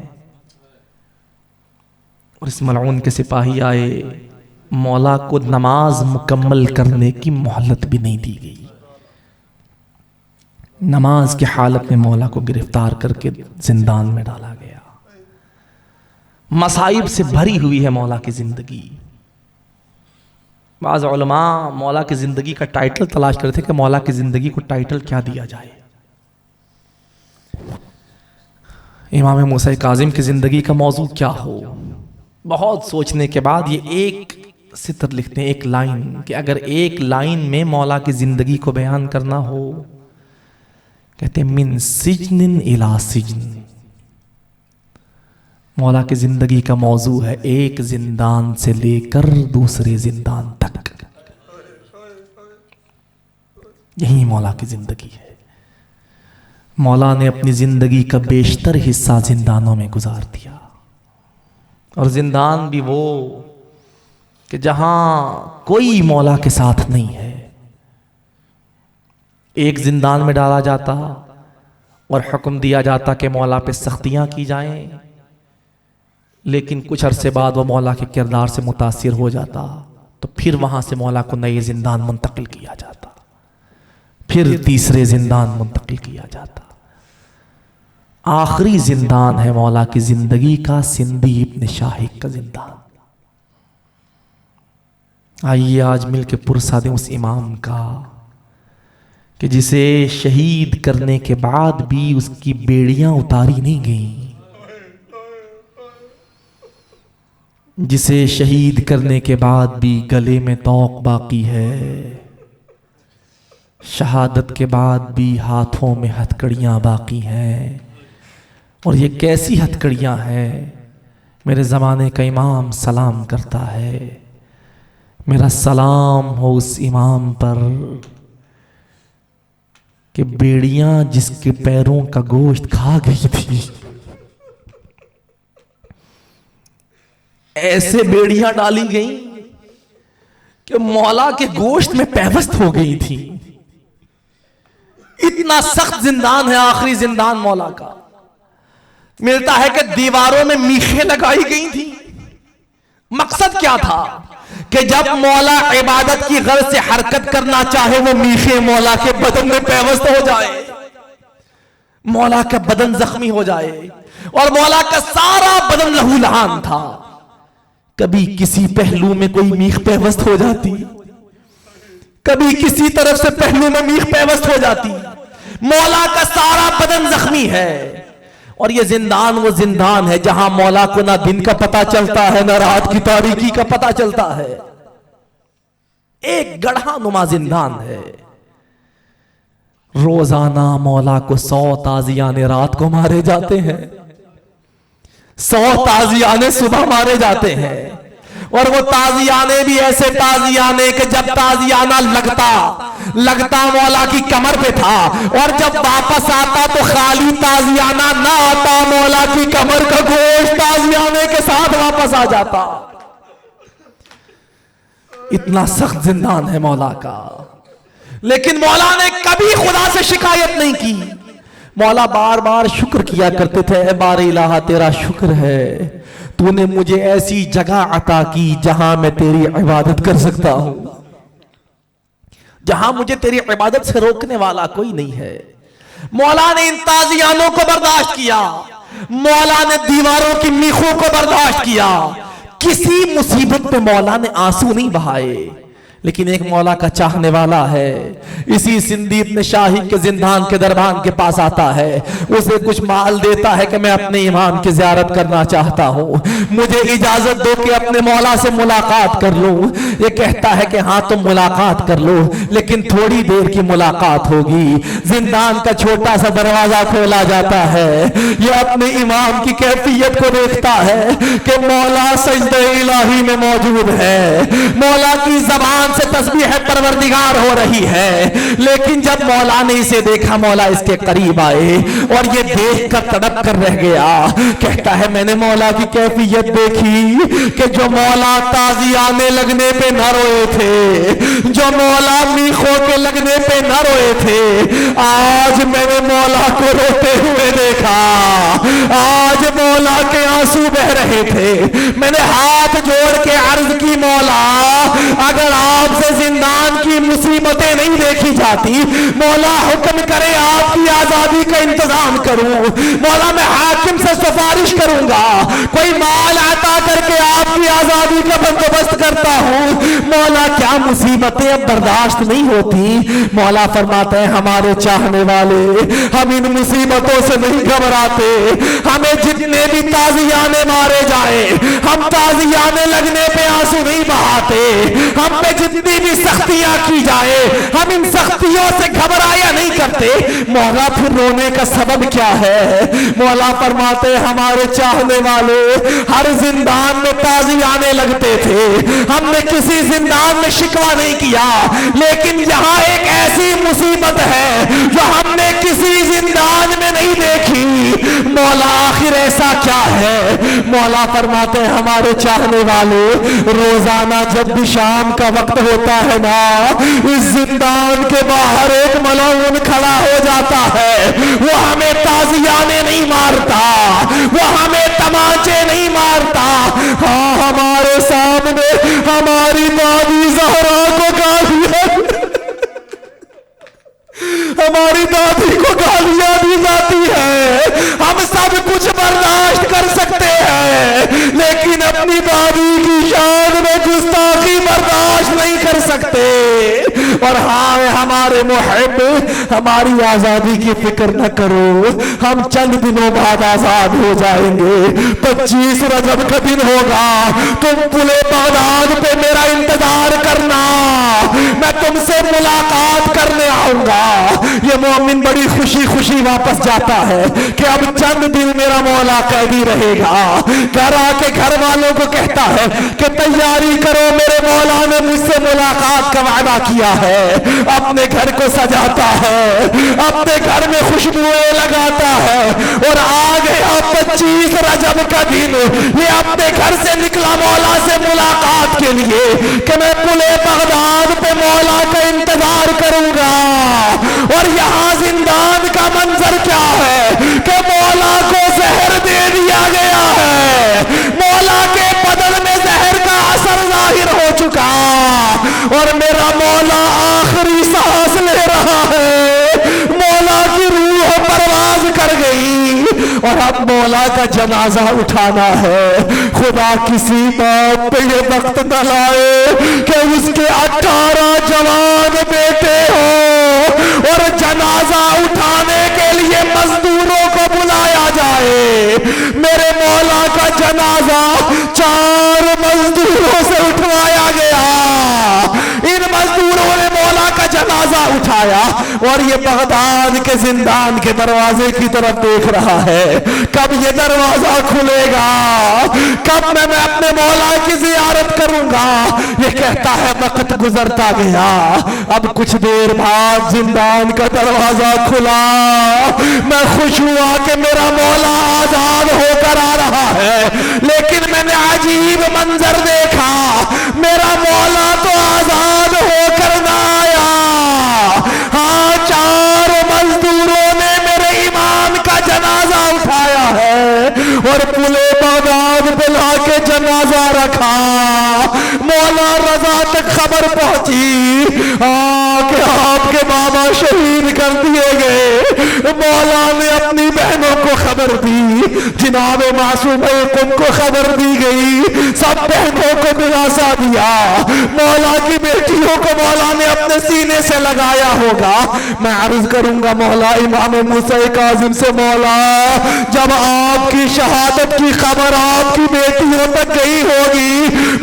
और इस मलऊन के सिपाही आए। मौला को नमाज मुकम्मल करने की मोहलत भी नहीं दी गई। नमाज की हालत में मौला को गिरफ्तार करके जिंदान में डाला गया। मसाइब से भरी हुई है मौला की जिंदगी। बाज़ उलमा मौला की जिंदगी का टाइटल तलाश करते थे कि मौला की जिंदगी को टाइटल क्या दिया जाए। इमाम मूसा काजिम की जिंदगी का मौजू क्या हो। बहुत सोचने के बाद ये एक सितर लिखते हैं, एक लाइन, कि अगर एक लाइन में मौला की जिंदगी को बयान करना हो, कहते मिन सिजनिन इला सिजन। मौला की जिंदगी का मौजू है एक जिंदान से लेकर दूसरे जिंदान तक। यही मौला की जिंदगी है। मौला ने अपनी जिंदगी का बेशतर हिस्सा जिंदानों में गुजार दिया, और जिंदान भी वो कि जहां कोई मौला के साथ नहीं है। एक जिंदान में डाला जाता और हुक्म दिया जाता कि मौला पे सख्तियां की जाएं, लेकिन कुछ अरसे बाद वो मौला के किरदार से मुतासिर हो जाता, तो फिर वहां से मौला को नए जिंदान मुंतकिल किया जाता, फिर तीसरे जिंदान मुंतकिल किया जाता। आखिरी जिंदान है मौला की जिंदगी का सिंदी इब्न शाहिक का जिंदान। आइए आज मिलकर पुरसा दें उस इमाम का कि जिसे शहीद करने के बाद भी उसकी बेड़ियां उतारी नहीं गई, जिसे शहीद करने के बाद भी गले में तौक बाकी है, शहादत के बाद भी हाथों में हथकड़ियां बाकी हैं। और ये कैसी हथकड़ियां हैं। मेरे ज़माने का इमाम सलाम करता है, मेरा सलाम हो उस इमाम पर कि बेड़ियां जिसके पैरों का गोश्त खा गई थी, ऐसे बेड़ियां डाली गई कि मौला के गोश्त में पैवस्त हो गई थी। इतना सख्त जिंदान है आखिरी जिंदान मौला का। मिलता है कि दीवारों में मीखें लगाई गई थी। मकसद क्या था कि जब मौला इबादत की गर्ज से हरकत करना चाहे, वो मीखें मौला के बदन में पैवस्त हो जाए, मौला का बदन जख्मी हो जाए, और मौला का सारा बदन लहूलहान था। कभी किसी पहलू में कोई मीख पैवस्त हो जाती, कभी किसी तरफ से पहलू में मीख पैवस्त हो जाती। मौला का सारा बदन जख्मी है, और ये जिंदान वो जिंदान है जहां मौला को ना दिन का पता चलता है, ना रात की तारीकी का पता चलता है। एक गढ़ा नुमा जिंदान है। रोजाना मौला को 100 ताजियाने रात को मारे जाते हैं, 100 ताजियाने सुबह मारे जाते हैं। और वो ताजियाने भी ऐसे ताजियाने कि जब ताजियाना लगता मौला की कमर पे था, और जब वापस आता तो खाली ताजियाना ना आता, मौला की कमर का गोश्त ताजियाने के साथ वापस आ जाता। इतना सख्त जिंदान है मौला का। लेकिन मौला ने कभी खुदा से शिकायत नहीं की। मौला बार बार शुक्र किया करते थे, ऐ बारे इलाहा तेरा शुक्र है, तूने मुझे ऐसी जगह अता की जहां मैं तेरी इबादत कर सकता हूं, जहां मुझे तेरी इबादत से रोकने वाला कोई नहीं है। मौला ने इन ताजियानों को बर्दाश्त किया, मौला ने दीवारों की मीखों को बर्दाश्त किया, किसी मुसीबत पे मौला ने आंसू नहीं बहाए। लेकिन एक मौला का चाहने वाला है, इसी सिंधी इब्न शाही के जिंदान के दरबान के पास आता है, उसे कुछ माल देता है कि मैं अपने इमाम की ज़ियारत करना चाहता हूं, मुझे इजाजत दो कि अपने मौला से मुलाकात कर लूं। ये कहता है कि हाँ तुम मुलाकात कर लो, लेकिन थोड़ी देर की मुलाकात होगी। जिंदान का छोटा सा दरवाजा खोला जाता है, ये अपने इमाम की कैफियत को देखता है कि मौला सजदे इलाही में मौजूद है, मौला की जबान से तस्बीह परवरदिगार हो रही है। लेकिन जब मौला ने इसे देखा, मौला इसके करीब आए और ये देख कर तड़प कर रह गया। कहता है मैंने मौला की कैफियत देखी कि जो मौला ताजियाने लगने पे न रोए थे, जो मौला मीखों के लगने पे न रोए थे, आज मैंने मौला को रोते हुए देखा। आज मौला के आंसू बह रहे थे। मैंने हाथ जोड़ के अर्ज की, मौला अगर आपसे जिंदान की मुसीबतें नहीं देखी जाती, मौला हुक्म करे आपकी आजादी का इंतजाम करूं, मौला मैं हाकिम से सिफारिश करूंगा, कोई माल अता करके आपकी आजादी का बंदोबस्त करता हूं। मौला क्या मुसीबतें अब बर्दाश्त नहीं होती। मौला फरमाते हैं हमारे चाहने वाले, हम इन मुसीबतों से नहीं घबराते, हमें जितने भी ताजियाने मारे जाए, हम ताजियाने लगने पे आंसू नहीं बहाते, हम पे जितनी भी सख्तियां की जाए, हम इन सख्तियों से घबराया नहीं करते। मौला फिर रोने का सबब क्या है? मौला फरमाते हमारे चाहने वाले हर जिंदान में ताजियाने लगते थे, हमने किसी जिंदान में शिकवा नहीं किया, लेकिन यहाँ एक ऐसी मुसीबत है जो हमने किसी जिंदान में नहीं देखी। मौला आखिर ऐसा क्या है? मौला फरमाते हैं हमारे चाहने वाले रोजाना जब भी शाम का वक्त होता है ना, इस जिंदान के बाहर एक मलऊन खड़ा हो जाता है, वो हमें ताजियाने नहीं मारता, वो हमें तमाचे नहीं मारता। हाँ हमारे सामने हमारी दादी ज़हरा को गालियां, हमारी दादी को गालियां दी जाती है, हम सब कुछ बर्दाश्त कर सकते हैं, लेकिन अपनी दादी की शान में गुस्ताखी बर्दाश्त नहीं कर सकते। और हाँ हमारे मुहिब, हमारी आजादी की फिक्र न करो, हम चंद दिनों बाद आजाद हो जाएंगे। 25 रजब का दिन होगा, तुम पुले बगदाद पे मेरा इंतजार करना, मैं तुमसे मुलाकात करने आऊंगा। ये मोमिन बड़ी खुशी खुशी वापस जाता है कि अब चंद दिन मेरा मौला कैदी रहेगा। घर आके घर वालों को कहता है कि तैयारी करो, मेरे मौला ने मुझसे मुलाकात का वादा किया है। अपने घर को सजाता है, अपने घर में खुशबुएं लगाता है, और आ गया 25 रजब का दिन। ये अपने घर से निकला मौला से मुलाकात के लिए कि मैं पुले बगदाद पे मौला का इंतजार करूंगा। और यहाँ जिंदान का मंजर क्या है कि मौला को जहर दे दिया गया है, मौला के बदन में जहर का असर जाहिर हो चुका, और मेरा मौला आखिरी सांस ले रहा है। मौला की रूह परवाज कर गई और अब मौला का जनाजा उठाना है। खुदा किसी बात पे ये वक्त न लाए कि उसके 18 जवान बेटे हो और जनाजा उठाने के लिए मजदूरों को बुलाया जाए। मेरे मौला का जनाजा 4 मजदूरों से उठवाया गया। इन मजदूरों ने मौला का जनाजा उठाया और ये बगदाद के जिंदान के दरवाजे की तरफ देख रहा है, कब ये दरवाजा खुलेगा, कब मैं अपने मौला की जियारत करूंगा। ये कहता है वक्त गुजरता गया, अब कुछ देर बाद जिंदान का दरवाजा खुला। मैं खुश हुआ कि मेरा मौला आजाद होकर आ रहा है, लेकिन मैंने अजीब मंजर देखा। मेरा मौला तो आजाद होकर ना आया, तक खबर पहुंची कि आपके बाबा शहीद कर दिए गए। मौला ने अपनी बहनों को खबर दी, जिनाब मासूम को खबर दी गई, सब बहनों को दिलासा दिया। मौला की बेटियों को मौला ने अपने सीने से लगाया होगा। मैं अर्ज करूंगा मौला इमाम मूसा काजिम से, मौला जब आपकी शहादत की खबर आपकी बेटियों तक गई होगी,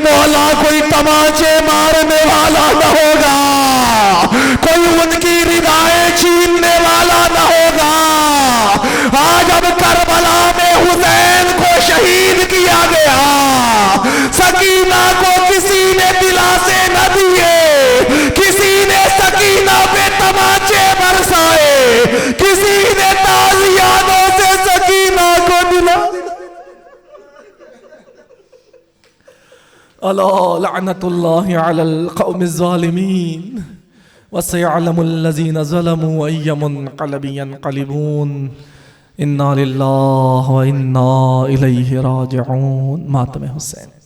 मौला कोई तमाचे मारने वाला न होगा, कोई उनकी रिदाएं छीनने वाला न होगा। आज अब करबला में हुसैन को शहीद किया गया, सकीना को किसी ने दिलासे न दिए, किसी ने सकीना पे तमाचे बरसाए, किसी ने ताजियानों से सकीना को दिला। अला लअनतुल्लाहि अलल कौमिज़ ज़ालिमीन वसयअलमुल लज़ीना ज़लमू अय्य मुनक़लबिन यनक़लिबून। इन्ना लिल्लाहि व इन्ना इलैहि राजिऊन। मातम हुसैन।